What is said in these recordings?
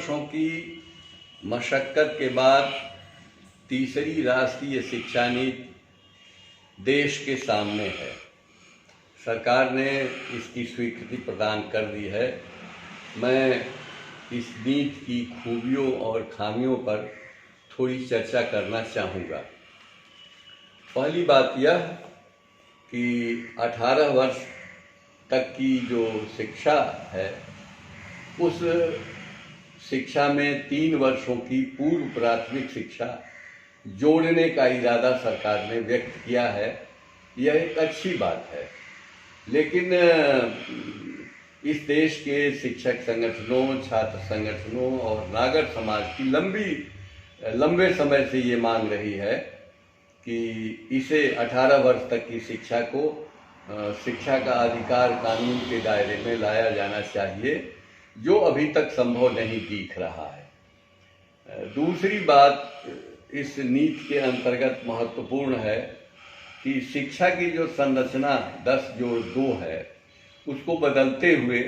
वर्षों की मशक्क़त के बाद तीसरी राष्ट्रीय शिक्षा नीति देश के सामने है। सरकार ने इसकी स्वीकृति प्रदान कर दी है। मैं इस नीति की खूबियों और खामियों पर थोड़ी चर्चा करना चाहूँगा। पहली बात यह कि 18 वर्ष तक की जो शिक्षा है उस शिक्षा में 3 वर्षों की पूर्व प्राथमिक शिक्षा जोड़ने का इरादा सरकार ने व्यक्त किया है। यह एक अच्छी बात है, लेकिन इस देश के शिक्षक संगठनों, छात्र संगठनों और नागर समाज की लंबे समय से ये मांग रही है कि इसे 18 वर्ष तक की शिक्षा को शिक्षा का अधिकार कानून के दायरे में लाया जाना चाहिए, जो अभी तक संभव नहीं दिख रहा है। दूसरी बात इस नीति के अंतर्गत महत्वपूर्ण है कि शिक्षा की जो संरचना 10+2 है उसको बदलते हुए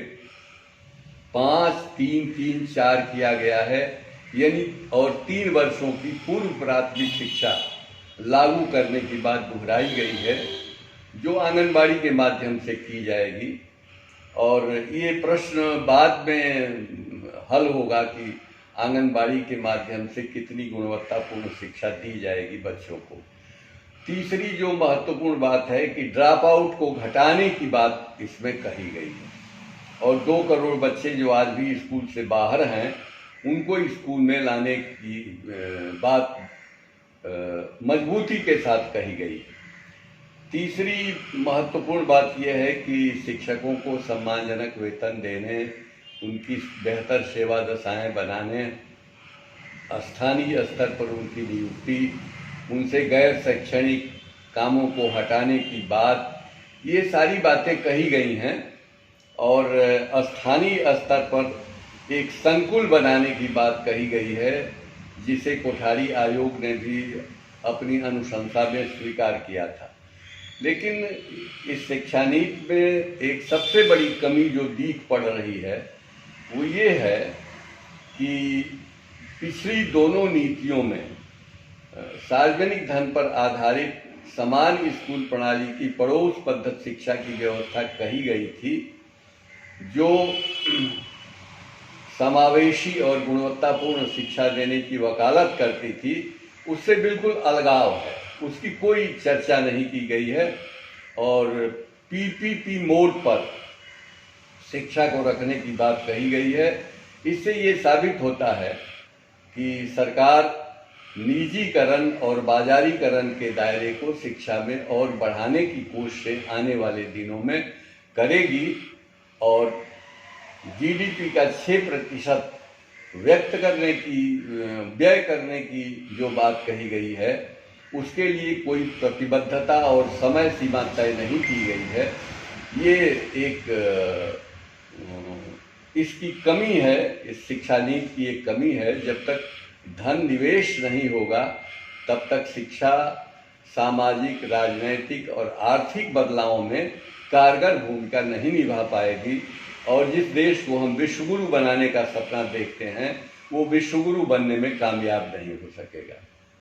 5-3-3-4 किया गया है, यानी और 3 वर्षों की पूर्व प्राथमिक शिक्षा लागू करने की बात दोहराई गई है, जो आंगनबाड़ी के माध्यम से की जाएगी। और ये प्रश्न बाद में हल होगा कि आंगनबाड़ी के माध्यम से कितनी गुणवत्तापूर्ण शिक्षा दी जाएगी बच्चों को। तीसरी जो महत्वपूर्ण बात है कि ड्रॉप आउट को घटाने की बात इसमें कही गई है और 2 करोड़ बच्चे जो आज भी स्कूल से बाहर हैं उनको स्कूल में लाने की बात मजबूती के साथ कही गई। तीसरी महत्वपूर्ण बात यह है कि शिक्षकों को सम्मानजनक वेतन देने, उनकी बेहतर सेवा दशाएं बनाने, स्थानीय स्तर पर उनकी नियुक्ति, उनसे गैर शैक्षणिक कामों को हटाने की बात, ये सारी बातें कही गई हैं। और स्थानीय स्तर पर एक संकुल बनाने की बात कही गई है, जिसे कोठारी आयोग ने भी अपनी अनुशंसा में स्वीकार किया था। लेकिन इस शिक्षा नीति में एक सबसे बड़ी कमी जो दीख पड़ रही है वो ये है कि पिछली दोनों नीतियों में सार्वजनिक धन पर आधारित समान स्कूल प्रणाली की पड़ोस पद्धति शिक्षा की व्यवस्था कही गई थी, जो समावेशी और गुणवत्तापूर्ण शिक्षा देने की वकालत करती थी, उससे बिल्कुल अलगाव है। उसकी कोई चर्चा नहीं की गई है और पीपीपी मोड पर शिक्षा को रखने की बात कही गई है। इससे ये साबित होता है कि सरकार निजीकरण और बाजारीकरण के दायरे को शिक्षा में और बढ़ाने की कोशिश आने वाले दिनों में करेगी और जीडीपी का 6% व्यय करने की जो बात कही गई है उसके लिए कोई प्रतिबद्धता और समय सीमा तय नहीं की गई है। ये एक इसकी कमी है, इस शिक्षा नीति की एक कमी है। जब तक धन निवेश नहीं होगा तब तक शिक्षा सामाजिक, राजनैतिक और आर्थिक बदलावों में कारगर भूमिका नहीं निभा पाएगी और जिस देश को हम विश्वगुरु बनाने का सपना देखते हैं वो विश्वगुरु बनने में कामयाब नहीं हो सकेगा।